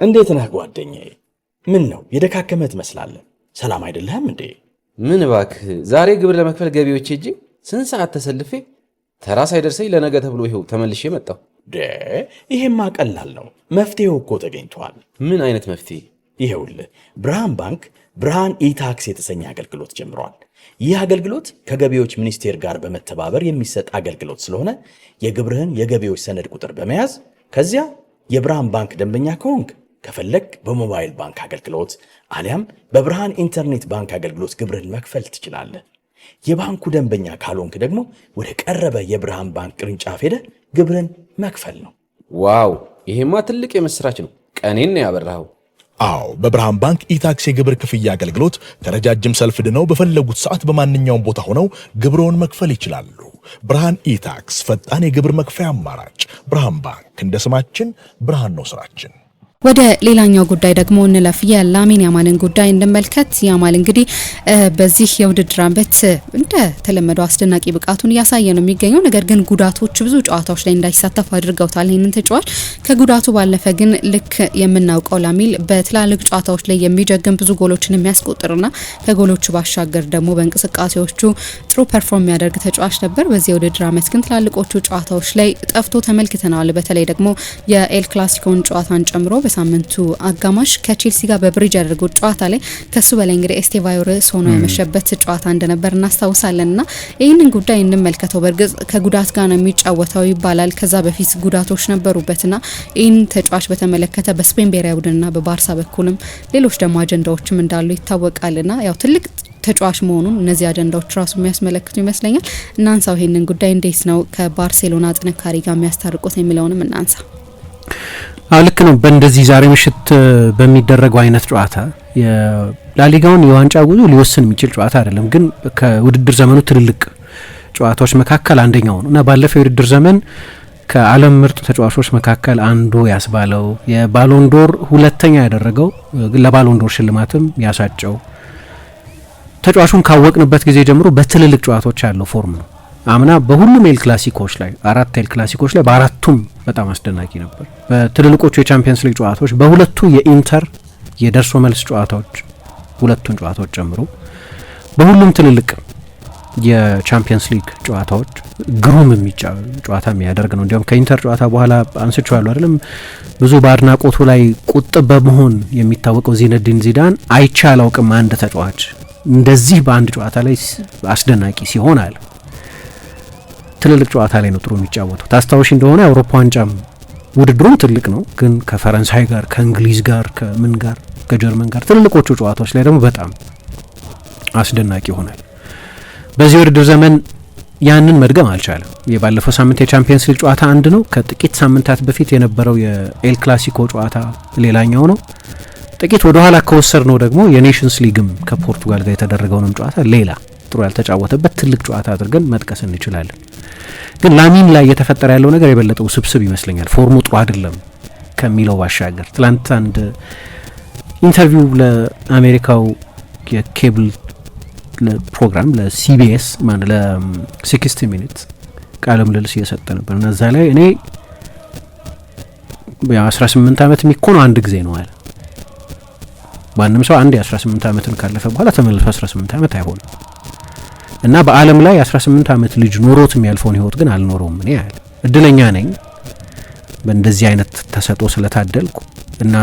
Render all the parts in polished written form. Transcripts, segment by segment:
እንዴት ነህ ጓደኛዬ? ምን ነው የደካከመህ ትመስላለህ። ሰላም አይደለህም እንዴ? ምን እባክህ፣ ዛሬ ግብር ለመክፈል ገቢዎች ሄጄ ስንት ሰዓት ተሰልፌ ተራ ሳይደርሰኝ ለነገ ተብሎ ይኸው ተመልሼ መጣሁ። ይሄማ ቀላል ነው። መፍትሄው እኮ ተገኝቷል። ምን አይነት መፍትሄ? ይኸውልህ ብርሃን ባንክ ብርሃን ኢታክስ የተሰኘ አገልግሎት ጀምሯል። ይህ አገልግሎት ከገቢዎች ሚኒስቴር ጋር በመተባበር የሚሰጥ አገልግሎት ስለሆነ የግብርህን የገቢዎች ሰነድ ቁጥር በመያዝ ከዚያ የብርሃን ባንክ ደንበኛ ከሆንክ ከፈለግ በሞባይል ባንክ አገልግሎት አሊያም በብርሃን ኢንተርኔት ባንክ አገልግሎት ግብርህን መክፈል ትችላለህ። የባንኩ ደንበኛ ካልሆንክ ደግሞ ወደ ቀረበ የብርሃን ባንክ ቅርንጫፍ ሄደህ ግብርህን መክፈል ነው። ዋው! ይሄማ ትልቅ የምስራች ነው። ቀኔን ያበራኸው። አዎ፣ በብርሃን ባንክ ኢታክስ የግብር ክፍያ አገልግሎት ከረጃጅም ሰልፍ ድነው በፈለጉት ሰዓት በማንኛውም ቦታ ሆነው ግብርዎን መክፈል ይችላሉ። ብርሃን ኢታክስ ፈጣን የግብር መክፈያ አማራጭ። ብርሃን ባንክ እንደ ስማችን ብርሃን ነው ስራችን። ወደ ሌላኛው ጉዳይ ደግሞ እንለፍ። የላሚን ያማልን ጉዳይ እንመልከት። ያማል እንግዲህ በዚህ የውድድር ዓመት እንደ ተለመደው አስደናቂ ብቃቱን እያሳየ ነው የሚገኘው። ነገር ግን ጉዳቶች ብዙ ጨዋታዎች ላይ እንዳይሳተፍ አድርገውታል ይህንን ተጫዋች። ከጉዳቱ ባለፈ ግን ልክ የምናውቀው ላሚን በትላልቅ ጨዋታዎች ላይ የሚጀግም ብዙ ጎሎችን የሚያስቆጥርና ከጎሎቹ ባሻገር ደግሞ በእንቅስቃሴዎቹ ጥሩ ፐርፎርም የሚያደርግ ተጫዋች ነበር። በዚህ የውድድር ዓመት ግን ትላልቆቹ ጨዋታዎች ላይ ጠፍቶ ተመልክተናል። በተለይ ደግሞ የኤል ክላሲኮን ጨዋታን ጨምሮ ሳምንቱ አጋማሽ ከቼልሲ ጋር በብሪጅ ያደረገው ጨዋታ ላይ ከሱ በላይ እንግዲህ ኤስቴቫዮ ርዕስ ሆኖ የመሸበት ጨዋታ እንደነበር እናስታውሳለንና ይህንን ጉዳይ እንመልከተው። በእርግጥ ከጉዳት ጋር ነው የሚጫወተው ይባላል። ከዛ በፊት ጉዳቶች ነበሩበትና ይህን ተጫዋች በተመለከተ በስፔን ብሔራዊ ቡድንና በባርሳ በኩልም ሌሎች ደግሞ አጀንዳዎችም እንዳሉ ይታወቃልና ያው ትልቅ ተጫዋች መሆኑን እነዚህ አጀንዳዎች ራሱ የሚያስመለክቱ ይመስለኛል። እናንሳው ይህንን ጉዳይ እንዴት ነው ከባርሴሎና ጥንካሬ ጋር የሚያስታርቁት የሚለውንም እናንሳ። ልክ ነው። በእንደዚህ ዛሬ ምሽት በሚደረገው አይነት ጨዋታ የላሊጋውን የዋንጫ ጉዞ ሊወስን የሚችል ጨዋታ አይደለም፣ ግን ከውድድር ዘመኑ ትልልቅ ጨዋታዎች መካከል አንደኛው ነው እና ባለፈው የውድድር ዘመን ከዓለም ምርጥ ተጫዋቾች መካከል አንዱ ያስባለው የባሎንዶር ሁለተኛ ያደረገው ለባሎንዶር ሽልማትም ያሳጨው ተጫዋቹን ካወቅንበት ጊዜ ጀምሮ በትልልቅ ጨዋታዎች ያለው ፎርም ነው። አምና በሁሉም ኤል ክላሲኮች ላይ 4 ኤል ክላሲኮች ላይ በአራቱም በጣም አስደናቂ ነበር። በትልልቆቹ የቻምፒየንስ ሊግ ጨዋታዎች በሁለቱ የኢንተር የደርሶ መልስ ጨዋታዎች ሁለቱን ጨዋታዎች ጨምሮ በሁሉም ትልልቅ የቻምፒየንስ ሊግ ጨዋታዎች ግሩም ጨዋታ የሚያደርግ ነው። እንዲያውም ከኢንተር ጨዋታ በኋላ አንስቼዋለሁ አይደለም፣ ብዙ በአድናቆቱ ላይ ቁጥብ በመሆን የሚታወቀው ዚነዲን ዚዳን አይቼ አላውቅም አንድ ተጫዋች እንደዚህ በአንድ ጨዋታ ላይ አስደናቂ ሲሆን አለ። ትልልቅ ጨዋታ ላይ ነው ጥሩ የሚጫወተው። ታስታውሽ እንደሆነ የአውሮፓ ዋንጫም ውድድሩም ትልቅ ነው፣ ግን ከፈረንሳይ ጋር ከእንግሊዝ ጋር ከምን ጋር ከጀርመን ጋር ትልልቆቹ ጨዋታዎች ላይ ደግሞ በጣም አስደናቂ ይሆናል። በዚህ ውድድር ዘመን ያንን መድገም አልቻለም። የባለፈው ሳምንት የቻምፒየንስ ሊግ ጨዋታ አንድ ነው። ከጥቂት ሳምንታት በፊት የነበረው የኤል ክላሲኮ ጨዋታ ሌላኛው ነው። ጥቂት ወደ ኋላ ከወሰድ ነው ደግሞ የኔሽንስ ሊግም ከፖርቱጋል ጋር የተደረገውንም ጨዋታ ሌላ ጥሩ ያልተጫወተበት ትልቅ ጨዋታ አድርገን መጥቀስ እንችላለን። ግን ላሚን ላይ እየተፈጠረ ያለው ነገር የበለጠ ውስብስብ ይመስለኛል። ፎርሙ ጥሩ አይደለም ከሚለው ባሻገር ትላንት አንድ ኢንተርቪው ለአሜሪካው የኬብል ፕሮግራም ለሲቢኤስ ለ60 ሚኒት ቃለ ምልልስ እየሰጠ ነበር እና እዛ ላይ እኔ 18 ዓመት የሚኮነው አንድ ጊዜ ነው አለ። ማንም ሰው አንድ የ18 ዓመትን ካለፈ በኋላ ተመልሶ 18 ዓመት አይሆንም እና በዓለም ላይ 18 ዓመት ልጅ ኖሮት የሚያልፈውን ህይወት ግን አልኖረውም። እኔ ያለ እድለኛ ነኝ በእንደዚህ አይነት ተሰጥኦ ስለታደልኩ እና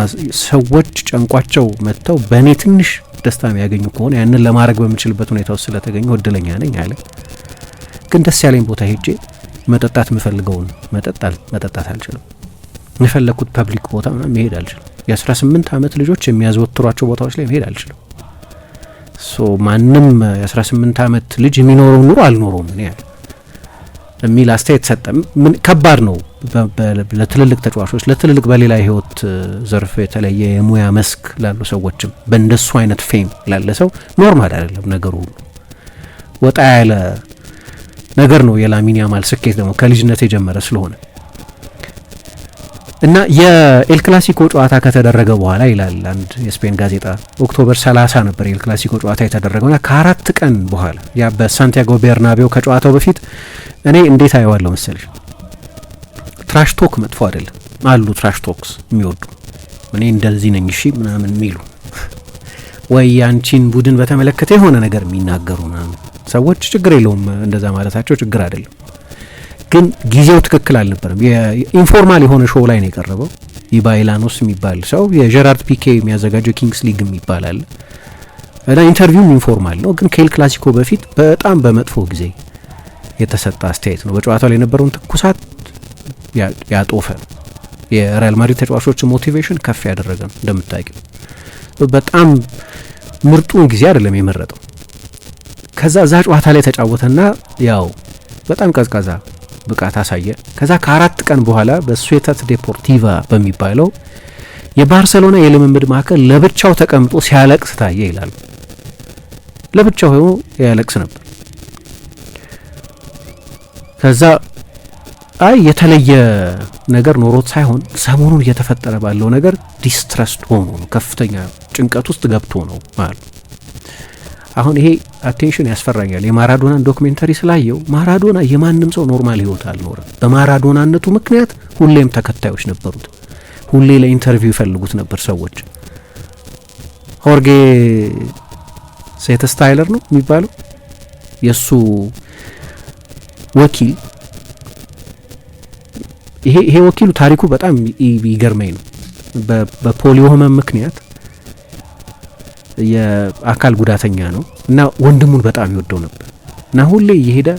ሰዎች ጨንቋቸው መጥተው በእኔ ትንሽ ደስታ የሚያገኙ ከሆነ ያንን ለማድረግ በምችልበት ሁኔታ ውስጥ ስለተገኘው እድለኛ ነኝ አለ። ግን ደስ ያለኝ ቦታ ሄጄ መጠጣት የምፈልገውን መጠጣት አልችልም። የፈለኩት ፐብሊክ ቦታ መሄድ አልችልም። የ18 ዓመት ልጆች የሚያዘወትሯቸው ቦታዎች ላይ መሄድ አልችልም። ማንም የ18 ዓመት ልጅ የሚኖረው ኑሮ አልኖረውም እኔ ያለ የሚል አስተያየት ሰጠ። ምን ከባድ ነው ለትልልቅ ተጫዋቾች፣ ለትልልቅ በሌላ ህይወት ዘርፍ የተለየ የሙያ መስክ ላሉ ሰዎችም በእንደሱ አይነት ፌም ላለ ሰው ኖርማል አይደለም ነገሩ ሁሉ። ወጣ ያለ ነገር ነው የላሚን ያማል ስኬት ደግሞ ከልጅነት የጀመረ ስለሆነ እና የኤል ክላሲኮ ጨዋታ ከተደረገ በኋላ ይላል አንድ የስፔን ጋዜጣ ኦክቶበር 30 ነበር የኤል ክላሲኮ ጨዋታ የተደረገውና ከአራት ቀን በኋላ ያ በሳንቲያጎ ቤርናቤው ከጨዋታው በፊት እኔ እንዴት አየዋለሁ መሰለሽ፣ ትራሽ ቶክ መጥፎ አይደለም አሉ ትራሽ ቶክስ የሚወዱ እኔ እንደዚህ ነኝ እሺ ምናምን የሚሉ ወይ ያንቺን ቡድን በተመለከተ የሆነ ነገር የሚናገሩ ምናምን ሰዎች ችግር የለውም እንደዛ ማለታቸው ችግር አይደለም። ግን ጊዜው ትክክል አልነበረም። የኢንፎርማል የሆነ ሾው ላይ ነው የቀረበው። ኢባይላኖስ የሚባል ሰው የጀራርድ ፒኬ የሚያዘጋጀው ኪንግስ ሊግ የሚባል አለ እና ኢንተርቪውም ኢንፎርማል ነው። ግን ከኤል ክላሲኮ በፊት በጣም በመጥፎ ጊዜ የተሰጠ አስተያየት ነው። በጨዋታው ላይ የነበረውን ትኩሳት ያጦፈ የሪያል ማድሪድ ተጫዋቾች ሞቲቬሽን ከፍ ያደረገ ነው። እንደምታውቂው በጣም ምርጡን ጊዜ አይደለም የመረጠው። ከዛ እዛ ጨዋታ ላይ ተጫወተና ያው በጣም ቀዝቃዛ ብቃት አሳየ። ከዛ ከ4 ቀን በኋላ በሱዌተት ዴፖርቲቫ በሚባለው የባርሴሎና የልምምድ ማዕከል ለብቻው ተቀምጦ ሲያለቅስ ታየ ይላል። ለብቻው ሆኖ ያለቅስ ነበር። ከዛ አይ የተለየ ነገር ኖሮት ሳይሆን ሰሞኑን እየተፈጠረ ባለው ነገር ዲስትረስድ ሆኖ ነው፣ ከፍተኛ ጭንቀት ውስጥ ገብቶ ነው ማለት። አሁን ይሄ አቴንሽን ያስፈራኛል። የማራዶናን ዶክሜንተሪ ስላየው ማራዶና የማንም ሰው ኖርማል ህይወት አልኖረም። በማራዶናነቱ ምክንያት ሁሌም ተከታዮች ነበሩት። ሁሌ ለኢንተርቪው ይፈልጉት ነበር ሰዎች። ሆርጌ ሴተስታይለር ነው የሚባለው የሱ ወኪል። ይሄ ወኪሉ ታሪኩ በጣም ይገርመኝ ነው። በፖሊዮ ህመም ምክንያት የአካል ጉዳተኛ ነው እና ወንድሙን በጣም ይወደው ነበር እና ሁሌ እየሄደ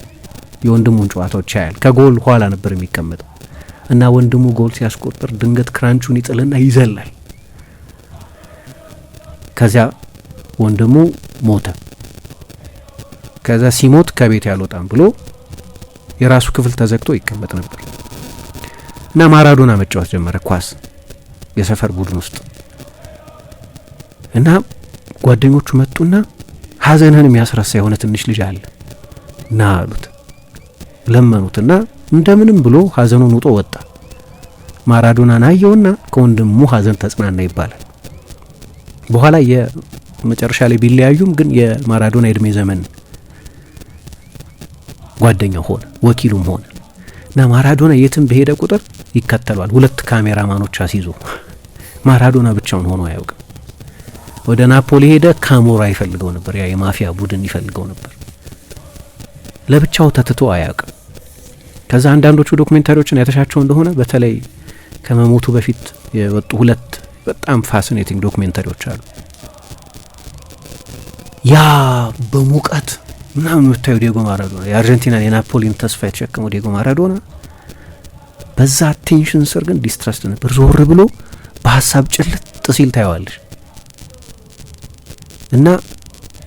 የወንድሙን ጨዋታዎች ያያል። ከጎል ኋላ ነበር የሚቀመጠው እና ወንድሙ ጎል ሲያስቆጥር ድንገት ክራንቹን ይጥልና ይዘላል። ከዚያ ወንድሙ ሞተ። ከዛ ሲሞት ከቤት ያልወጣም ብሎ የራሱ ክፍል ተዘግቶ ይቀመጥ ነበር እና ማራዶና መጫወት ጀመረ ኳስ የሰፈር ቡድን ውስጥ እና ጓደኞቹ መጡና ሀዘንህን የሚያስረሳ የሆነ ትንሽ ልጅ አለ ና አሉት። ለመኑትና እንደምንም ብሎ ሀዘኑን ውጦ ወጣ። ማራዶናን አየውና ከወንድሙ ሀዘን ተጽናና ይባላል። በኋላ የመጨረሻ ላይ ቢለያዩም ግን የማራዶና እድሜ ዘመን ጓደኛው ሆነ፣ ወኪሉም ሆነ እና ማራዶና የትም በሄደ ቁጥር ይከተሏል። 2 ካሜራማኖች አስይዞ ማራዶና ብቻውን ሆኖ አያውቅም። ወደ ናፖሊ ሄደ፣ ካሞራ ይፈልገው ነበር፣ ያ የማፊያ ቡድን ይፈልገው ነበር። ለብቻው ተትቶ አያውቅም። ከዛ አንዳንዶቹ ዶክሜንታሪዎችን ያተሻቸው እንደሆነ በተለይ ከመሞቱ በፊት የወጡ 2 በጣም ፋሲኔቲንግ ዶክሜንታሪዎች አሉ። ያ በሙቀት ምናምን የምታዩ ዲየጎ ማራዶና የአርጀንቲናን የናፖሊን ተስፋ የተሸከመው ዲየጎ ማራዶና በዛ ቴንሽን ስር ግን ዲስትረስድ ነበር። ዞር ብሎ በሀሳብ ጭልጥ ሲል ታየዋለሽ። እና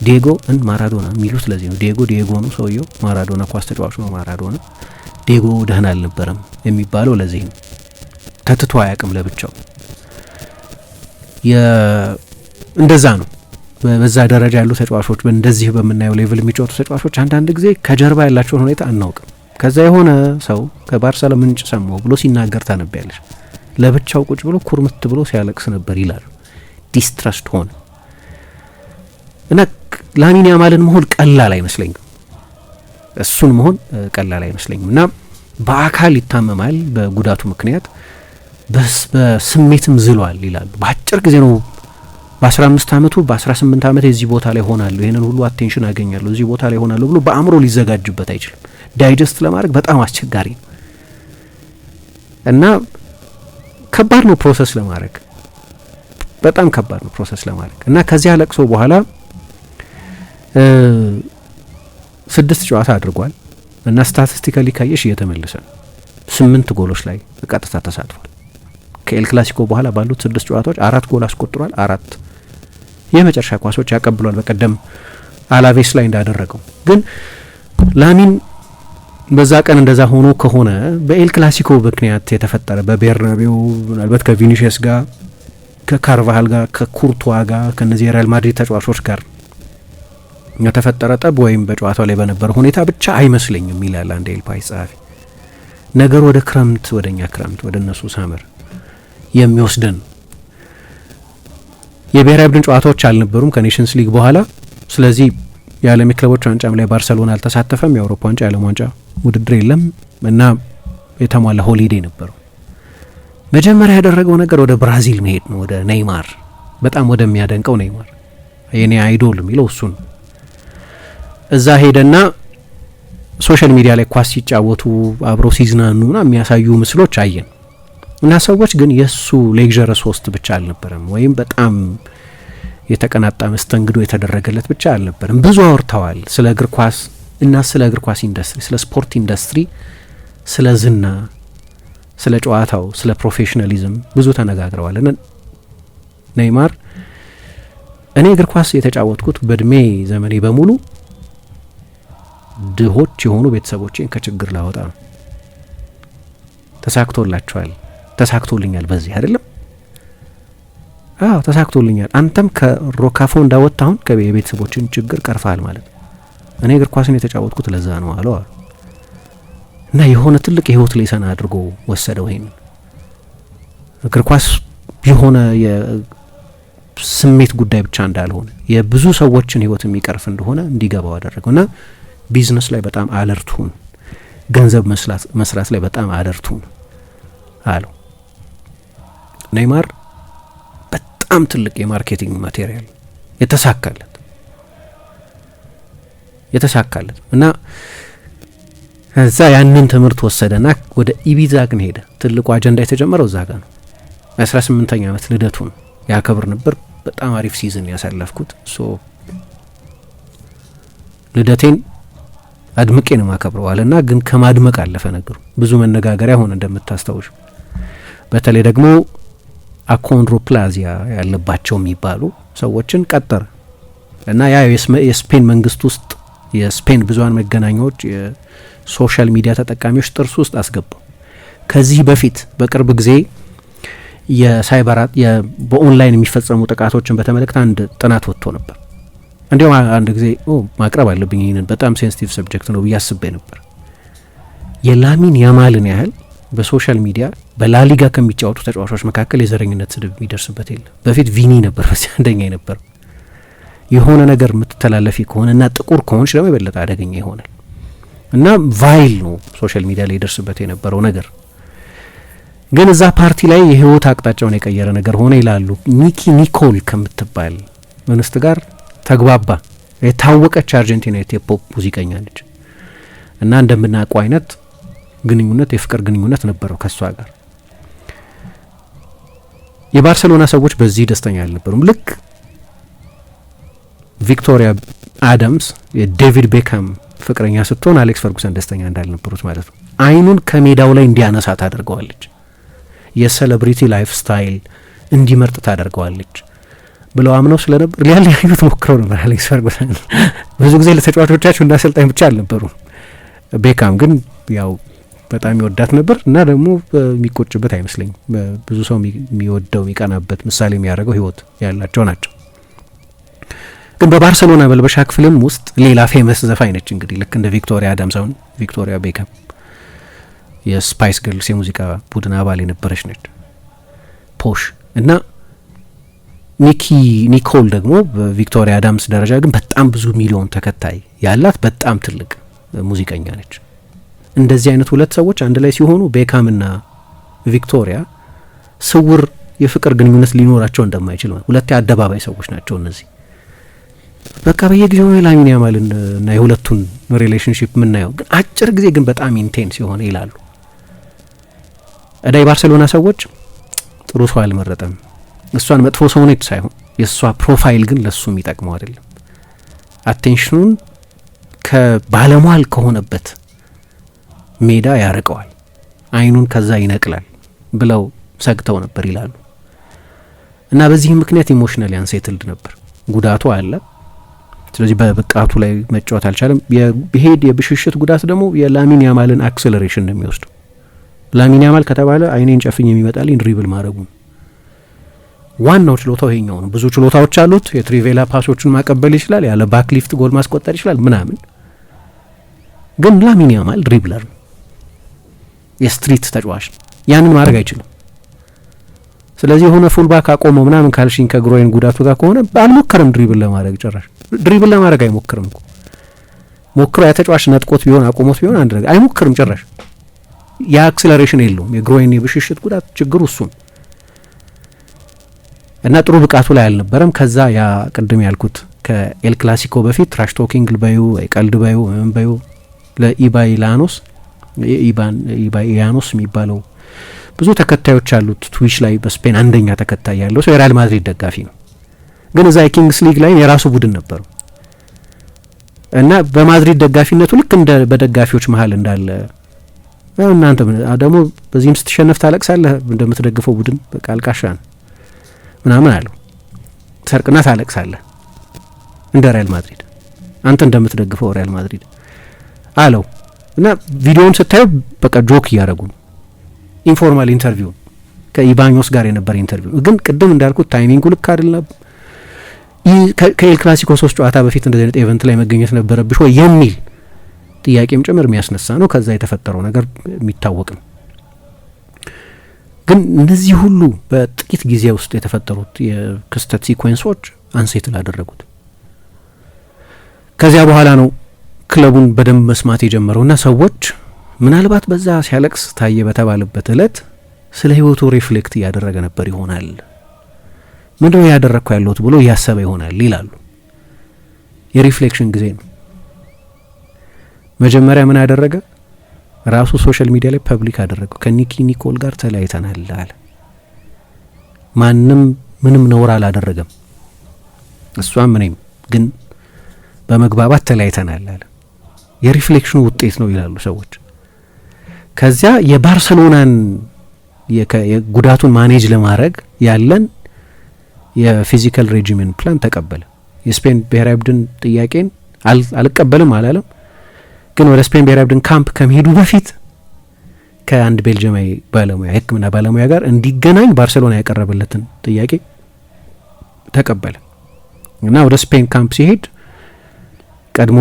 ዲየጎ ማራዶና የሚሉት ለዚህ ነው። ዲየጎ ነው ሰውየው፣ ማራዶና ኳስ ተጫዋቹ ነው። ማራዶና ዲየጎ ደህና አልነበረም የሚባለው ለዚህ ነው። ተትቶ አያውቅም ለብቻው። እንደዛ ነው። በዛ ደረጃ ያሉ ተጫዋቾች እንደዚህ በምናየው ሌቭል የሚጫወቱ ተጫዋቾች አንዳንድ ጊዜ ከጀርባ ያላቸውን ሁኔታ አናውቅም። ከዛ የሆነ ሰው ከባርሰሎና ምንጭ ሰማው ብሎ ሲናገር ታነቢያለሽ። ለብቻው ቁጭ ብሎ ኩርምት ብሎ ሲያለቅስ ነበር ይላሉ። ዲስትረስድ ሆነ እና ላሚን ያማልን መሆን ቀላል አይመስለኝም። እሱን መሆን ቀላል አይመስለኝም እና በአካል ይታመማል በጉዳቱ ምክንያት፣ በስሜትም ዝሏል ይላሉ። በአጭር ጊዜ ነው በ15 ዓመቱ በ18 ዓመት እዚህ ቦታ ላይ ሆናለሁ፣ ይሄንን ሁሉ አቴንሽን አገኛለሁ፣ እዚህ ቦታ ላይ ሆናለሁ ብሎ በአእምሮ ሊዘጋጅበት አይችልም። ዳይጀስት ለማድረግ በጣም አስቸጋሪ ነው እና ከባድ ነው ፕሮሰስ ለማድረግ፣ በጣም ከባድ ነው ፕሮሰስ ለማድረግ እና ከዚያ ለቅሶ በኋላ 6 ጨዋታ አድርጓል እና ስታቲስቲካሊ ካየሽ እየተመለሰ 8 ጎሎች ላይ በቀጥታ ተሳትፏል። ከኤል ክላሲኮ በኋላ ባሉት 6 ጨዋታዎች 4 ጎል አስቆጥሯል። 4 የመጨረሻ ኳሶች ያቀብሏል። በቀደም አላቬስ ላይ እንዳደረገው ግን ላሚን በዛ ቀን እንደዛ ሆኖ ከሆነ በኤል ክላሲኮ ምክንያት የተፈጠረ በቤርናቤው ምናልባት ከቪኒሲየስ ጋር ከካርቫሃል ጋር ከኩርቷ ጋር ከነዚህ የሪያል ማድሪድ ተጫዋቾች ጋር የተፈጠረ ጠብ ወይም በጨዋታው ላይ በነበረ ሁኔታ ብቻ አይመስለኝም ይላል አንድ ኤል ፓይስ ጸሐፊ። ነገር ወደ ክረምት ወደኛ ክረምት ወደ እነሱ ሳመር የሚወስደን የብሔራዊ ቡድን ጨዋታዎች አልነበሩም ከኔሽንስ ሊግ በኋላ። ስለዚህ የዓለም ክለቦች ዋንጫም ላይ ባርሰሎና አልተሳተፈም። የአውሮፓ ዋንጫ፣ የዓለም ዋንጫ ውድድር የለም እና የተሟላ ሆሊዴ ነበረው። መጀመሪያ ያደረገው ነገር ወደ ብራዚል መሄድ ነው፣ ወደ ኔይማር፣ በጣም ወደሚያደንቀው ኔይማር፣ የኔ አይዶል የሚለው እሱ ነው። እዛ ሄደና ሶሻል ሚዲያ ላይ ኳስ ሲጫወቱ አብረው ሲዝናኑ ምናምን የሚያሳዩ ምስሎች አየን እና ሰዎች ግን የሱ ሌክዠረስ ሆስት ብቻ አልነበረም፣ ወይም በጣም የተቀናጣ መስተንግዶ የተደረገለት ብቻ አልነበረም። ብዙ አውርተዋል ስለ እግር ኳስ እና ስለ እግር ኳስ ኢንዱስትሪ፣ ስለ ስፖርት ኢንዱስትሪ፣ ስለ ዝና፣ ስለ ጨዋታው፣ ስለ ፕሮፌሽናሊዝም ብዙ ተነጋግረዋል። እና ኔይማር እኔ እግር ኳስ የተጫወትኩት በእድሜ ዘመኔ በሙሉ ድሆች የሆኑ ቤተሰቦቼን ከችግር ላወጣ ነው። ተሳክቶላቸዋል፣ ተሳክቶልኛል። በዚህ አይደለም? አዎ ተሳክቶልኛል። አንተም ከሮካፎ እንዳወጣሁን ከቤተሰቦችን ችግር ቀርፈሃል ማለት ነው። እኔ እግር ኳስን የተጫወትኩት ለዛ ነው አለው አሉ እና የሆነ ትልቅ የህይወት ሌሰን አድርጎ ወሰደው። ይሄን እግር ኳስ የሆነ የስሜት ጉዳይ ብቻ እንዳልሆነ የብዙ ሰዎችን ህይወት የሚቀርፍ እንደሆነ እንዲገባው አደረገውና ቢዝነስ ላይ በጣም አለርቱን፣ ገንዘብ መስራት ላይ በጣም አለርቱን አለው። ኔይማር በጣም ትልቅ የማርኬቲንግ ማቴሪያል የተሳካለት እና እዛ ያንን ትምህርት ወሰደና ወደ ኢቢዛ ግን ሄደ። ትልቁ አጀንዳ የተጀመረው እዛ ጋር ነው። 18ኛ ዓመት ልደቱን ያከብር ነበር። በጣም አሪፍ ሲዝን ያሳለፍኩት ልደቴን አድምቄ ነው ማከብረዋልና ግን ከማድመቅ አለፈ ነገሩ። ብዙ መነጋገሪያ ሆነ እንደምታስታውሹ። በተለይ ደግሞ አኮንድሮፕላዚያ ያለባቸው የሚባሉ ሰዎችን ቀጠረ እና ያ የስፔን መንግስት ውስጥ የስፔን ብዙሃን መገናኛዎች የሶሻል ሚዲያ ተጠቃሚዎች ጥርስ ውስጥ አስገባው። ከዚህ በፊት በቅርብ ጊዜ በኦንላይን የሚፈጸሙ ጥቃቶችን በተመለከተ አንድ ጥናት ወጥቶ ነበር። እንዲያውም አንድ ጊዜ ማቅረብ አለብኝ ይህንን በጣም ሴንሲቲቭ ሰብጀክት ነው ብዬ አስቤ ነበር። የላሚን ያማልን ያህል በሶሻል ሚዲያ በላሊጋ ከሚጫወቱ ተጫዋቾች መካከል የዘረኝነት ስድብ የሚደርስበት የለም። በፊት ቪኒ ነበር በዚህ አንደኛ ነበር። የሆነ ነገር የምትተላለፊ ከሆነና ጥቁር ከሆንሽ ደግሞ የበለጠ አደገኛ ይሆናል እና ቫይል ነው ሶሻል ሚዲያ ላይ ይደርስበት የነበረው ነገር። ግን እዛ ፓርቲ ላይ የህይወት አቅጣጫውን የቀየረ ነገር ሆነ ይላሉ። ኒኮል ከምትባል እንስት ጋር ተግባባ። የታወቀች አርጀንቲናዊት የፖፕ ሙዚቀኛ ነች እና እንደምናውቀው አይነት ግንኙነት የፍቅር ግንኙነት ነበረው ከሷ ጋር። የባርሴሎና ሰዎች በዚህ ደስተኛ አልነበሩም። ልክ ቪክቶሪያ አዳምስ የዴቪድ ቤካም ፍቅረኛ ስትሆን አሌክስ ፈርጉሰን ደስተኛ እንዳልነበሩት ማለት ነው። አይኑን ከሜዳው ላይ እንዲያነሳ ታደርገዋለች። የሴሌብሪቲ ላይፍ ስታይል እንዲመርጥ ታደርገዋለች ብለው አምነው ስለነበር ሊያለያዩት ሞክረው ነበር። አሌክስ ፈርጉሰን ብዙ ጊዜ ለተጫዋቾቻቸው እንዳሰልጣኝ ብቻ አልነበሩም። ቤካም ግን ያው በጣም ይወዳት ነበር እና ደግሞ የሚቆጭበት አይመስለኝም። ብዙ ሰው የሚወደው የሚቀናበት ምሳሌ የሚያደርገው ህይወት ያላቸው ናቸው። ግን በባርሴሎና መልበሻ ክፍልም ውስጥ ሌላ ፌመስ ዘፋኝ ነች እንግዲህ ልክ እንደ ቪክቶሪያ አዳምስ አሁን ቪክቶሪያ ቤካም የስፓይስ ገርልስ የሙዚቃ ቡድን አባል የነበረች ነች ፖሽ እና ኒኮል ደግሞ በቪክቶሪያ አዳምስ ደረጃ ግን በጣም ብዙ ሚሊዮን ተከታይ ያላት በጣም ትልቅ ሙዚቀኛ ነች። እንደዚህ አይነት ሁለት ሰዎች አንድ ላይ ሲሆኑ ቤካምና ቪክቶሪያ ስውር የፍቅር ግንኙነት ሊኖራቸው እንደማይችል ማለት ሁለት የአደባባይ ሰዎች ናቸው እነዚህ። በቃ በየጊዜው ላሚን ያማልን እና የሁለቱን ሪሌሽንሺፕ የምናየው ግን አጭር ጊዜ ግን በጣም ኢንቴንስ የሆነ ይላሉ። እዳ የባርሴሎና ሰዎች ጥሩ ሰው አልመረጠም። እሷን መጥፎ ሰው ነች ሳይሆን የእሷ ፕሮፋይል ግን ለሱ የሚጠቅመው አይደለም። አቴንሽኑን ከባለሟል ከሆነበት ሜዳ ያርቀዋል፣ አይኑን ከዛ ይነቅላል ብለው ሰግተው ነበር ይላሉ። እና በዚህም ምክንያት ኢሞሽናሊ አንሴትልድ ነበር። ጉዳቱ አለ። ስለዚህ በብቃቱ ላይ መጫወት አልቻለም። የሄድ የብሽሽት ጉዳት ደግሞ የላሚን ያማልን አክሰለሬሽን ነው የሚወስደው። ላሚን ያማል ከተባለ አይኔን ጨፍኝ የሚመጣልኝ ድሪብል ማድረጉ ዋናው ችሎታው ይሄኛው ነው። ብዙ ችሎታዎች አሉት። የትሪቬላ ፓሶችን ማቀበል ይችላል፣ ያለ ባክሊፍት ጎል ማስቆጠር ይችላል ምናምን። ግን ላሚን ያማል ድሪብለር ነው፣ የስትሪት ተጫዋች ነው። ያንን ማድረግ አይችልም። ስለዚህ የሆነ ፉልባክ አቆመው ምናምን ካልሽኝ ከግሮይን ጉዳቱ ጋር ከሆነ አልሞከረም ድሪብል ለማድረግ ጭራሽ ድሪብል ለማድረግ አይሞክርም እኮ ሞክሮ ያ ተጫዋች ነጥቆት ቢሆን አቆሞት ቢሆን አንድ ነገር አይሞክርም ጭራሽ። የአክሰለሬሽን የለውም። የግሮይን የብሽሽት ጉዳት ችግሩ እሱን እና ጥሩ ብቃቱ ላይ አልነበረም። ከዛ ያ ቅድም ያልኩት ከኤል ክላሲኮ በፊት ትራሽ ቶኪንግ በዩ ቀልድ በዩ ምን በዩ ለኢባይላኖስ ኢባያኖስ የሚባለው ብዙ ተከታዮች ያሉት ትዊች ላይ በስፔን አንደኛ ተከታይ ያለው ሰው የሪያል ማድሪድ ደጋፊ ነው። ግን እዛ የኪንግስ ሊግ ላይ የራሱ ቡድን ነበረው እና በማድሪድ ደጋፊነቱ ልክ እንደ በደጋፊዎች መሀል እንዳለ እናንተ ደግሞ በዚህም ስትሸነፍ ታለቅሳለህ እንደምትደግፈው ቡድን በቃ አልቃሻ ነው ምናምን አለው። ሰርቅና ታለቅሳለህ እንደ ሪያል ማድሪድ አንተ እንደምትደግፈው ሪያል ማድሪድ አለው እና ቪዲዮውን ስታዩ በቃ ጆክ እያደረጉ ነው። ኢንፎርማል ኢንተርቪው ከኢባኞስ ጋር የነበረ ኢንተርቪው ግን ቅድም እንዳልኩት ታይሚንጉ ልክ አይደለም። ከኤል ክላሲኮ 3 ጨዋታ በፊት እንደዚህ አይነት ኢቨንት ላይ መገኘት ነበረብሽ ወይ የሚል ጥያቄም ጭምር የሚያስነሳ ነው። ከዛ የተፈጠረው ነገር የሚታወቅ ነው። ግን እነዚህ ሁሉ በጥቂት ጊዜ ውስጥ የተፈጠሩት የክስተት ሲኩዌንሶች አንሴትል አደረጉት። ከዚያ በኋላ ነው ክለቡን በደንብ መስማት የጀመረውና ሰዎች ምናልባት በዛ ሲያለቅስ ታየ በተባለበት እለት ስለ ህይወቱ ሪፍሌክት እያደረገ ነበር ይሆናል፣ ምንድነው ያደረኩ ያለሁት ብሎ እያሰበ ይሆናል ይላሉ። የሪፍሌክሽን ጊዜ ነው። መጀመሪያ ምን አደረገ? ራሱ ሶሻል ሚዲያ ላይ ፐብሊክ አደረገው። ከኒኪ ኒኮል ጋር ተለያይተናል አለ። ማንም ምንም ነውር አላደረገም፣ እሷም ምንም፣ ግን በመግባባት ተለያይተናል አለ። የሪፍሌክሽኑ ውጤት ነው ይላሉ ሰዎች። ከዚያ የባርሰሎናን የጉዳቱን ማኔጅ ለማድረግ ያለን የፊዚካል ሬጂሜን ፕላን ተቀበለ። የስፔን ብሔራዊ ቡድን ጥያቄን አልቀበልም አላለም፣ ግን ወደ ስፔን ብሔራዊ ቡድን ካምፕ ከመሄዱ በፊት ከአንድ ቤልጅማዊ ባለሙያ የሕክምና ባለሙያ ጋር እንዲገናኝ ባርሴሎና ያቀረበለትን ጥያቄ ተቀበለ እና ወደ ስፔን ካምፕ ሲሄድ ቀድሞ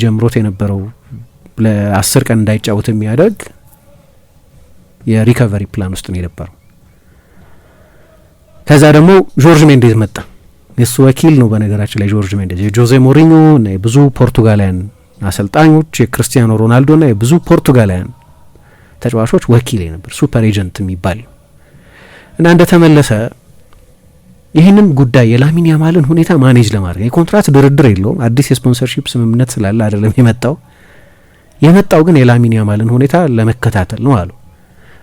ጀምሮት የነበረው ለ10 ቀን እንዳይጫወት የሚያደርግ የሪከቨሪ ፕላን ውስጥ ነው የነበረው። ከዛ ደግሞ ጆርጅ ሜንዴዝ መጣ። የሱ ወኪል ነው በነገራችን ላይ ጆርጅ ሜንዴዝ የጆዜ ሞሪኞ እና የብዙ ፖርቱጋላውያን አሰልጣኞች የክርስቲያኖ ሮናልዶ እና የብዙ ፖርቱጋላውያን ተጫዋቾች ወኪል ነበር፣ ሱፐር ኤጀንት የሚባል እና እንደተመለሰ ይህንን ጉዳይ የላሚን ያማልን ሁኔታ ማኔጅ ለማድረግ የኮንትራት ድርድር የለውም፣ አዲስ የስፖንሰርሺፕ ስምምነት ስላለ አይደለም የመጣው ግን የላሚን ያማልን ሁኔታ ለመከታተል ነው አሉ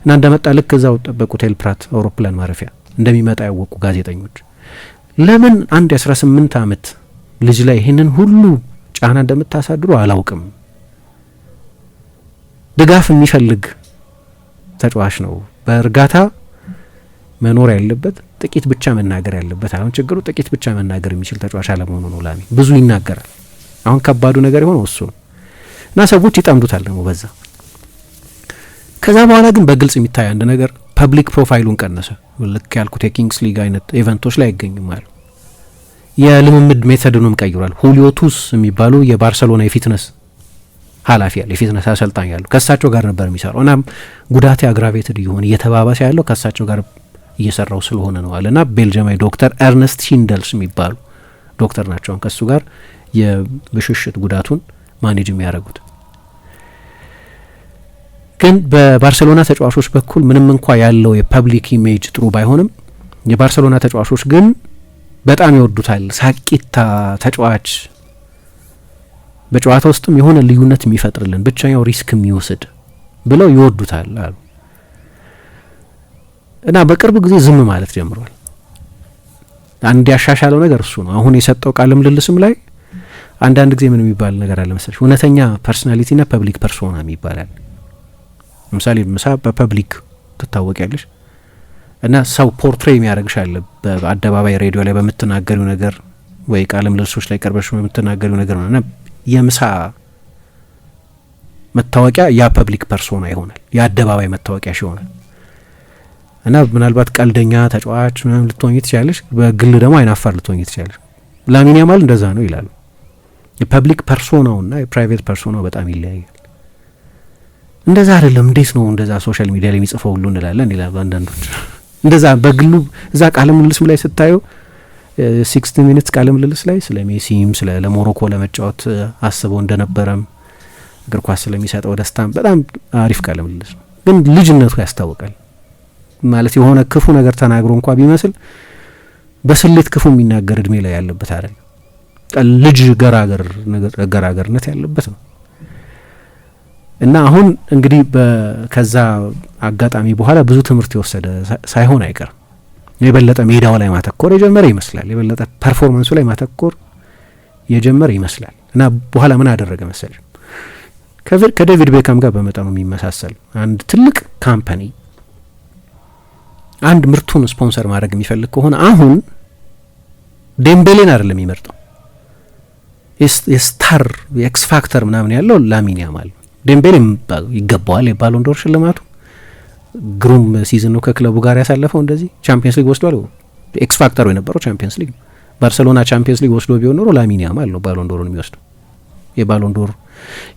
እና እንደመጣ ልክ እዛው ጠበቁት ኤል ፕራት አውሮፕላን ማረፊያ እንደሚመጣ ያወቁ ጋዜጠኞች ለምን አንድ የ18 ዓመት ልጅ ላይ ይህንን ሁሉ ጫና እንደምታሳድሩ አላውቅም። ድጋፍ የሚፈልግ ተጫዋች ነው፣ በእርጋታ መኖር ያለበት፣ ጥቂት ብቻ መናገር ያለበት። አሁን ችግሩ ጥቂት ብቻ መናገር የሚችል ተጫዋች አለመሆኑ ነው። ላሚ ብዙ ይናገራል። አሁን ከባዱ ነገር የሆነው እሱ ነው እና ሰዎች ይጠምዱታል ደግሞ በዛ። ከዛ በኋላ ግን በግልጽ የሚታይ አንድ ነገር ፐብሊክ ፕሮፋይሉን ቀነሰ። ልክ ያልኩት የኪንግስ ሊግ አይነት ኢቨንቶች ላይ አይገኝም አሉ። የልምምድ ሜተድንም ቀይሯል። ሁሊዮ ቱስ የሚባሉ የባርሰሎና የፊትነስ ኃላፊ ያለ የፊትነስ አሰልጣኝ ያሉ ከእሳቸው ጋር ነበር የሚሰራው እና ጉዳቴ አግራቬትድ እየሆነ እየተባባሰ ያለው ከእሳቸው ጋር እየሰራው ስለሆነ ነው አለና ቤልጅማዊ ዶክተር ኤርነስት ሺንደልስ የሚባሉ ዶክተር ናቸው ከእሱ ጋር የብሽሽት ጉዳቱን ማኔጅ የሚያደርጉት። ግን በባርሰሎና ተጫዋቾች በኩል ምንም እንኳ ያለው የፐብሊክ ኢሜጅ ጥሩ ባይሆንም የባርሰሎና ተጫዋቾች ግን በጣም ይወዱታል። ሳቂታ ተጫዋች፣ በጨዋታ ውስጥም የሆነ ልዩነት የሚፈጥርልን፣ ብቻኛው ሪስክ የሚወስድ ብለው ይወዱታል አሉ እና በቅርብ ጊዜ ዝም ማለት ጀምሯል። አንድ ያሻሻለው ነገር እሱ ነው። አሁን የሰጠው ቃለ ምልልስም ላይ አንዳንድ ጊዜ ምን የሚባል ነገር አለ መሰለሽ፣ እውነተኛ ፐርሶናሊቲና ፐብሊክ ፐርሶና የሚባላል። ለምሳሌ ምሳ በፐብሊክ ትታወቂያለሽ እና ሰው ፖርትሬ የሚያደርግሽ አለ በአደባባይ ሬዲዮ ላይ በምትናገሪው ነገር ወይ ቃለ ምልልሶች ላይ ቀርበሽ በምትናገሪው ነገር ነው እና የምሳ መታወቂያ ያ ፐብሊክ ፐርሶና ይሆናል፣ የአደባባይ መታወቂያሽ ይሆናል እና ምናልባት ቀልደኛ ተጫዋች ምናምን ልትሆኚ ትችላለሽ፣ በግል ደግሞ አይናፋር ልትሆኚ ትችላለሽ። ላሚን ያማል እንደዛ ነው ይላሉ። የፐብሊክ ፐርሶናውና የፕራይቬት ፐርሶናው በጣም ይለያያል። እንደዛ አይደለም፣ እንዴት ነው እንደዛ ሶሻል ሚዲያ ላይ የሚጽፈው ሁሉ እንላለን ይላሉ አንዳንዶች። እንደዛ በግሉ እዛ ቃለ ምልልስ ላይ ስታዩ 60 ሚኒትስ ቃለ ምልልስ ላይ ስለ ሜሲም ስለ ለሞሮኮ ለመጫወት አስበው እንደነበረም እግር ኳስ ስለሚሰጠው ደስታም በጣም አሪፍ ቃለ ምልልስ ነው። ግን ልጅነቱ ያስታውቃል። ማለት የሆነ ክፉ ነገር ተናግሮ እንኳ ቢመስል በስሌት ክፉ የሚናገር እድሜ ላይ ያለበት አይደል። ልጅ ገራገርነት ያለበት ነው። እና አሁን እንግዲህ ከዛ አጋጣሚ በኋላ ብዙ ትምህርት የወሰደ ሳይሆን አይቀርም። የበለጠ ሜዳው ላይ ማተኮር የጀመረ ይመስላል። የበለጠ ፐርፎርማንሱ ላይ ማተኮር የጀመረ ይመስላል። እና በኋላ ምን አደረገ መሰል ከዴቪድ ቤካም ጋር በመጠኑ የሚመሳሰል አንድ ትልቅ ካምፓኒ አንድ ምርቱን ስፖንሰር ማድረግ የሚፈልግ ከሆነ አሁን ዴምቤሌን አይደለም የሚመርጠው። የስታር የኤክስ ፋክተር ምናምን ያለው ላሚን ያማል። ዴምቤሌ ይገባዋል የባሎን ዶር ሽልማቱ። ግሩም ሲዝን ነው ከክለቡ ጋር ያሳለፈው። እንደዚህ ቻምፒየንስ ሊግ ወስዷል። ኤክስ ፋክተሩ የነበረው ቻምፒየንስ ሊግ ነው። ባርሴሎና ቻምፒየንስ ሊግ ወስዶ ቢሆን ኖሮ ላሚን ያማል ነው ባሎን ዶሩን የሚወስደው። የባሎን ዶር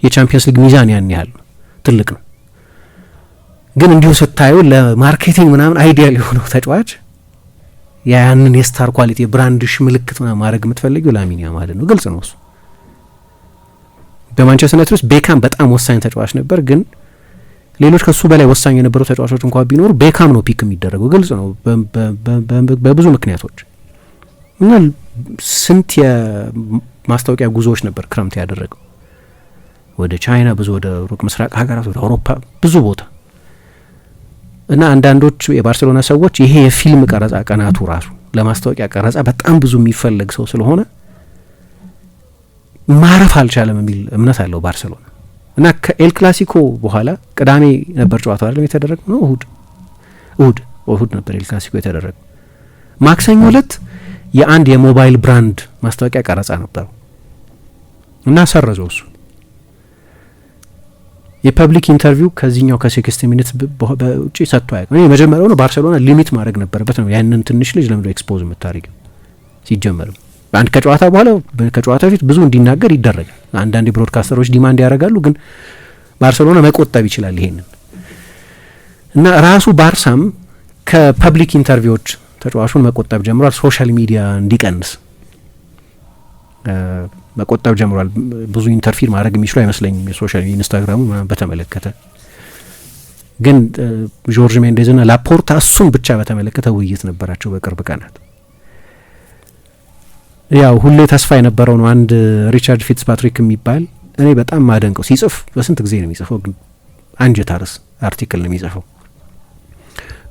የቻምፒየንስ ሊግ ሚዛን ያን ያህል ነው፣ ትልቅ ነው። ግን እንዲሁ ስታዩ ለማርኬቲንግ ምናምን አይዲያል የሆነው ተጫዋች ያንን የስታር ኳሊቲ የብራንድሽ ምልክት ምናምን ማድረግ የምትፈልጊው ላሚን ያማል ነው። ግልጽ ነው እሱ። በማንቸስተር ዩናይትድ ውስጥ ቤካም በጣም ወሳኝ ተጫዋች ነበር። ግን ሌሎች ከሱ በላይ ወሳኝ የነበሩ ተጫዋቾች እንኳን ቢኖሩ ቤካም ነው ፒክ የሚደረገው። ግልጽ ነው በብዙ ምክንያቶች። እና ስንት የማስታወቂያ ጉዞዎች ነበር ክረምት ያደረገው ወደ ቻይና፣ ብዙ ወደ ሩቅ ምስራቅ ሀገራት፣ ወደ አውሮፓ ብዙ ቦታ። እና አንዳንዶች የባርሴሎና ሰዎች ይሄ የፊልም ቀረጻ ቀናቱ ራሱ ለማስታወቂያ ቀረጻ በጣም ብዙ የሚፈለግ ሰው ስለሆነ ማረፍ አልቻለም የሚል እምነት አለው ባርሴሎና። እና ከኤል ክላሲኮ በኋላ ቅዳሜ ነበር ጨዋታው አይደለም የተደረገው ነው እሁድ ነበር ኤል ክላሲኮ የተደረገው። ማክሰኞ ዕለት የአንድ የሞባይል ብራንድ ማስታወቂያ ቀረጻ ነበረው እና ሰረዘው እሱ። የፐብሊክ ኢንተርቪው ከዚህኛው ከ60 ሚኒትስ በውጪ ሰጥቶ አያውቅም። የመጀመሪያው ነው ባርሴሎና ሊሚት ማድረግ ነበረበት ነው። ያንን ትንሽ ልጅ ለምን ኤክስፖዝ የምታደርገው? ሲጀመርም አንድ ከጨዋታ በኋላ ከጨዋታ በፊት ብዙ እንዲናገር ይደረጋል። አንዳንድ ብሮድካስተሮች ዲማንድ ያደርጋሉ፣ ግን ባርሴሎና መቆጠብ ይችላል ይሄንን። እና ራሱ ባርሳም ከፐብሊክ ኢንተርቪዎች ተጫዋቹን መቆጠብ ጀምሯል። ሶሻል ሚዲያ እንዲቀንስ መቆጠብ ጀምሯል። ብዙ ኢንተርፊር ማድረግ የሚችሉ አይመስለኝም የሶሻል ኢንስታግራሙ በተመለከተ። ግን ጆርጅ ሜንዴዝና ላፖርታ እሱን ብቻ በተመለከተ ውይይት ነበራቸው በቅርብ ቀናት። ያው ሁሌ ተስፋ የነበረው ነው። አንድ ሪቻርድ ፊትስፓትሪክ የሚባል እኔ በጣም ማደንቀው ሲጽፍ በስንት ጊዜ ነው የሚጽፈው፣ ግን አንጀታርስ አርቲክል ነው የሚጽፈው።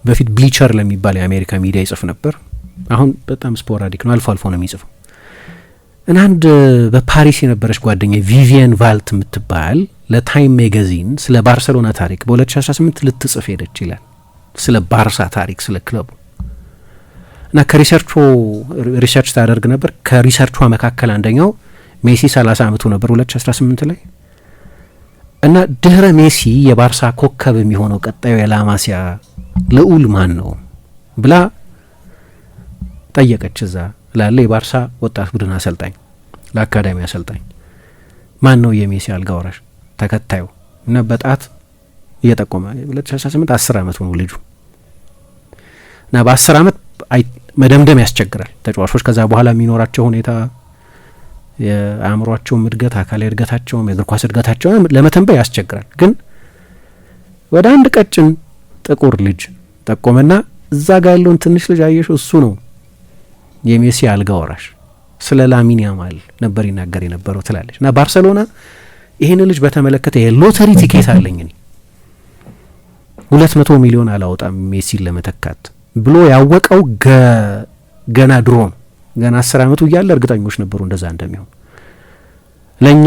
በፊት ብሊቸር ለሚባል የአሜሪካ ሚዲያ ይጽፍ ነበር። አሁን በጣም ስፖራዲክ ነው፣ አልፎ አልፎ ነው የሚጽፈው። እና አንድ በፓሪስ የነበረች ጓደኛ ቪቪየን ቫልት የምትባል ለታይም ሜጋዚን ስለ ባርሰሎና ታሪክ በ2018 ልትጽፍ ሄደች ይላል። ስለ ባርሳ ታሪክ፣ ስለ ክለቡ እና ሪሰርች ታደርግ ነበር። ከሪሰርቿ መካከል አንደኛው ሜሲ 30 ዓመቱ ነበር 2018 ላይ። እና ድህረ ሜሲ የባርሳ ኮከብ የሚሆነው ቀጣዩ የላማሲያ ልዑል ማን ነው ብላ ጠየቀች። እዛ ላለ የባርሳ ወጣት ቡድን አሰልጣኝ፣ ለአካዳሚ አሰልጣኝ ማን ነው የሜሲ አልጋ ወራሽ ተከታዩ? እና በጣት እየጠቆመ 2018 10 ዓመቱ ነው ልጁ። እና በ10 ዓመት መደምደም ያስቸግራል። ተጫዋቾች ከዛ በኋላ የሚኖራቸው ሁኔታ፣ የአእምሯቸውም እድገት፣ አካላዊ እድገታቸውም፣ የእግር ኳስ እድገታቸውም ለመተንበይ ያስቸግራል። ግን ወደ አንድ ቀጭን ጥቁር ልጅ ጠቆመና እዛ ጋር ያለውን ትንሽ ልጅ አየሽው? እሱ ነው የሜሲ አልጋ ወራሽ። ስለ ላሚን ያማል ነበር ይናገር የነበረው ትላለች። እና ባርሰሎና ይህን ልጅ በተመለከተ የሎተሪ ቲኬት አለኝ እኔ 200 ሚሊዮን አላወጣም ሜሲን ለመተካት ብሎ ያወቀው ገና ድሮ ነው። ገና 10 ዓመቱ እያለ እርግጠኞች ነበሩ እንደዛ እንደሚሆን። ለእኛ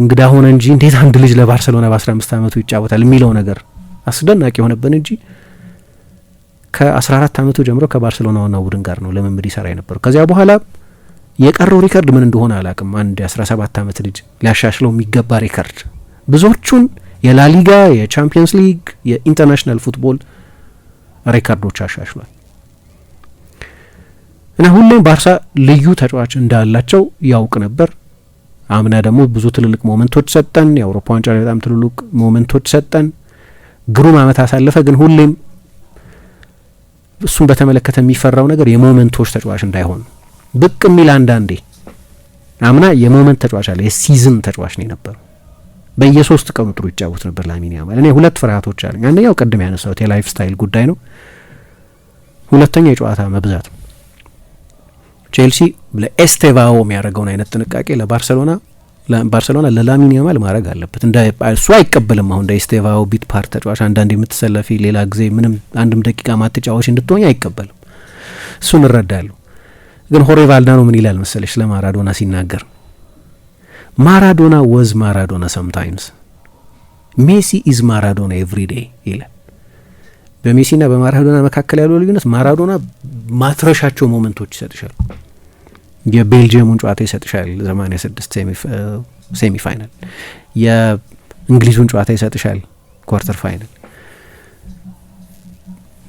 እንግዳ ሆነ እንጂ እንዴት አንድ ልጅ ለባርሰሎና በ15 ዓመቱ ይጫወታል የሚለው ነገር አስደናቂ የሆነብን እንጂ ከ14 ዓመቱ ጀምሮ ከባርሰሎና ዋና ቡድን ጋር ነው ልምምድ ይሰራ የነበረው። ከዚያ በኋላ የቀረው ሪከርድ ምን እንደሆነ አላቅም። አንድ የ17 ዓመት ልጅ ሊያሻሽለው የሚገባ ሪከርድ፣ ብዙዎቹን የላሊጋ፣ የቻምፒየንስ ሊግ፣ የኢንተርናሽናል ፉትቦል ሪከርዶች አሻሽሏል። እና ሁሌም ባርሳ ልዩ ተጫዋች እንዳላቸው ያውቅ ነበር። አምና ደግሞ ብዙ ትልልቅ ሞመንቶች ሰጠን። የአውሮፓ ዋንጫ ላይ በጣም ትልልቅ ሞመንቶች ሰጠን። ግሩም ዓመት አሳለፈ። ግን ሁሌም እሱን በተመለከተ የሚፈራው ነገር የሞመንቶች ተጫዋች እንዳይሆን ብቅ የሚል አንዳንዴ። አምና የሞመንት ተጫዋች አለ፣ የሲዝን ተጫዋች ነው የነበረው። በየ3 ቀኑ ጥሩ ይጫወት ነበር ላሚን ያማል። እኔ ሁለት ፍርሃቶች አሉኝ። አንደኛው ቅድም ያነሳሁት የላይፍ ስታይል ጉዳይ ነው። ሁለተኛ የጨዋታ መብዛት ነው። ቼልሲ ለኤስቴቫኦ የሚያደርገውን አይነት ጥንቃቄ ለባርሰሎና ለላሚን ያማል ማድረግ አለበት። እንደ እሱ አይቀበልም። አሁን እንደ ኤስቴቫኦ ቢት ፓርት ተጫዋች አንዳንድ የምትሰለፊ ሌላ ጊዜ ምንም አንድም ደቂቃ ማትጫወች እንድትሆኝ አይቀበልም። እሱን እረዳለሁ። ግን ሆሬ ቫልዳኖ ምን ይላል መሰለሽ ስለ ማራዶና ሲናገር ማራዶና ወዝ ማራዶና ሰምታይምስ ሜሲ ኢዝ ማራዶና ኤቭሪ ዴይ ይላል። በሜሲና በማራዶና መካከል ያለው ልዩነት ማራዶና ማትረሻቸው ሞመንቶች ይሰጥሻል። የቤልጂየሙን ጨዋታ ይሰጥሻል 86 ሴሚ ፋይናል፣ የእንግሊዙን ጨዋታ ይሰጥሻል ኳርተር ፋይናል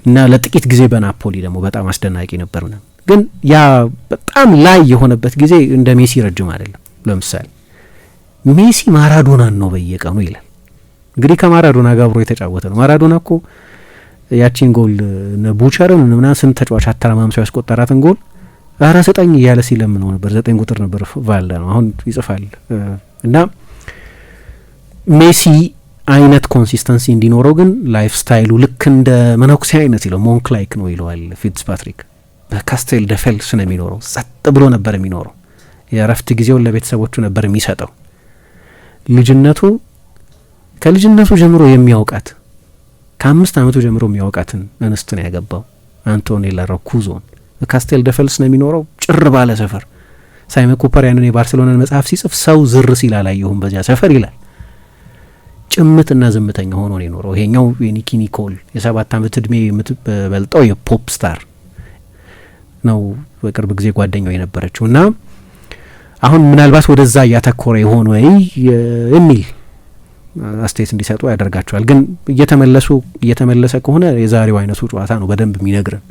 እና ለጥቂት ጊዜ በናፖሊ ደግሞ በጣም አስደናቂ ነበር። ግን ያ በጣም ላይ የሆነበት ጊዜ እንደ ሜሲ ረጅም አይደለም። ለምሳሌ ሜሲ ማራዶናን ነው በየቀኑ ይላል። እንግዲህ ከማራዶና ጋር አብሮ የተጫወተ ነው። ማራዶና እኮ ያቺን ጎል ቡቸርን ምናምን ስንት ተጫዋች አተረማምሶ ያስቆጠራትን ጎል ኧረ ስጠኝ እያለ ሲለምነው ነበር። 9 ቁጥር ነበር ቫልዳኖ አሁን ይጽፋል። እና ሜሲ አይነት ኮንሲስተንሲ እንዲኖረው ግን ላይፍ ስታይሉ ልክ እንደ መነኩሴ አይነት ይለው ሞንክ ላይክ ነው ይለዋል ፊትዝፓትሪክ። በካስቴል ደፌልስ ነው የሚኖረው። ጸጥ ብሎ ነበር የሚኖረው። የእረፍት ጊዜውን ለቤተሰቦቹ ነበር የሚሰጠው። ከልጅነቱ ጀምሮ የሚያውቃት ከ5 ዓመቱ ጀምሮ የሚያውቃትን እንስት ነው ያገባው አንቶኔላ ሮኩዞን። በካስቴል ደፌልስ ነው የሚኖረው፣ ጭር ባለ ሰፈር። ሳይመን ኩፐር ያንን የባርሴሎናን መጽሐፍ ሲጽፍ ሰው ዝር ሲል አላየሁም በዚያ ሰፈር ይላል። ጭምትና ዝምተኛ ሆኖ ነው የኖረው። ይሄኛው የኒኪ ኒኮል የ7 ዓመት እድሜ የምትበልጠው የፖፕ ስታር ነው በቅርብ ጊዜ ጓደኛው የነበረችው። እና አሁን ምናልባት ወደዛ እያተኮረ ይሆን ወይ የሚል አስተያየት እንዲሰጡ ያደርጋቸዋል። ግን እየተመለሰ ከሆነ የዛሬው አይነቱ ጨዋታ ነው በደንብ የሚነግረን።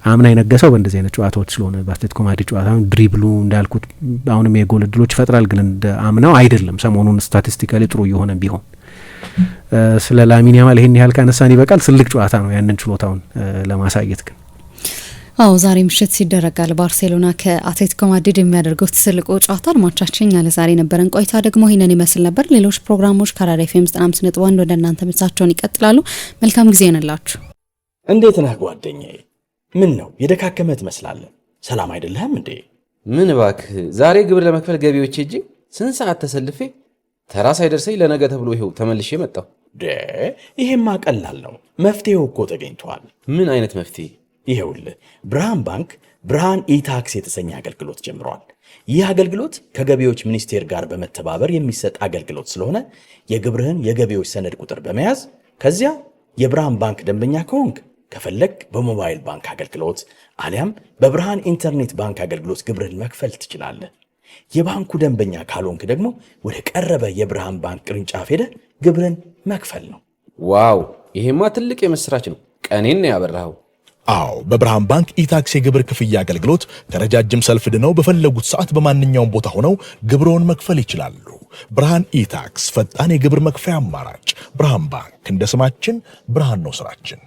አምና የነገሰው በእንደዚህ አይነት ጨዋታዎች ስለሆነ በአትሌቲኮ ማድሪድ ጨዋታ ድሪብሉ እንዳልኩት አሁንም የጎል እድሎች ይፈጥራል፣ ግን እንደ አምናው አይደለም። ሰሞኑን ስታቲስቲካሊ ጥሩ እየሆነ ቢሆን ስለ ላሚን ያማል ይሄን ያህል ካነሳን ይበቃል። ትልቅ ጨዋታ ነው ያንን ችሎታውን ለማሳየት ግን ዛሬ ምሽት ሲደረጋል ባርሴሎና ከአትሌቲኮ ማድሪድ የሚያደርጉት ትልቁ ጨዋታ። አድማጮቻችን ያለ ዛሬ ነበረን ቆይታ ደግሞ ይሄንን ይመስል ነበር። ሌሎች ፕሮግራሞች ከአራዳ ኤፍ ኤም 95.1 ወደ እናንተ ምርጫቸውን ይቀጥላሉ። መልካም ጊዜ ነላችሁ። እንዴት ነህ ጓደኛዬ? ምን ነው የደካከመ ትመስላለህ? ሰላም አይደለህም እንዴ? ምን እባክህ፣ ዛሬ ግብር ለመክፈል ገቢዎች ሄጄ ስንት ሰዓት ተሰልፌ ተራ ሳይደርሰኝ ለነገ ተብሎ ይኸው ተመልሼ መጣሁ። ይሄማ ቀላል ነው፣ መፍትሄው እኮ ተገኝቷል። ምን አይነት መፍትሄ? ይሄውልህ ብርሃን ባንክ ብርሃን ኢታክስ የተሰኘ አገልግሎት ጀምሯል። ይህ አገልግሎት ከገቢዎች ሚኒስቴር ጋር በመተባበር የሚሰጥ አገልግሎት ስለሆነ የግብርህን የገቢዎች ሰነድ ቁጥር በመያዝ ከዚያ የብርሃን ባንክ ደንበኛ ከሆንክ ከፈለግ በሞባይል ባንክ አገልግሎት አሊያም በብርሃን ኢንተርኔት ባንክ አገልግሎት ግብርህን መክፈል ትችላለህ። የባንኩ ደንበኛ ካልሆንክ ደግሞ ወደ ቀረበ የብርሃን ባንክ ቅርንጫፍ ሄደህ ግብርህን መክፈል ነው። ዋው! ይሄማ ትልቅ የምስራች ነው። ቀኔን ነው ያበራኸው። አዎ በብርሃን ባንክ ኢታክስ የግብር ክፍያ አገልግሎት ከረጃጅም ሰልፍ ድነው በፈለጉት ሰዓት በማንኛውም ቦታ ሆነው ግብርዎን መክፈል ይችላሉ። ብርሃን ኢታክስ ፈጣን የግብር መክፈያ አማራጭ። ብርሃን ባንክ እንደ ስማችን ብርሃን ነው ስራችን።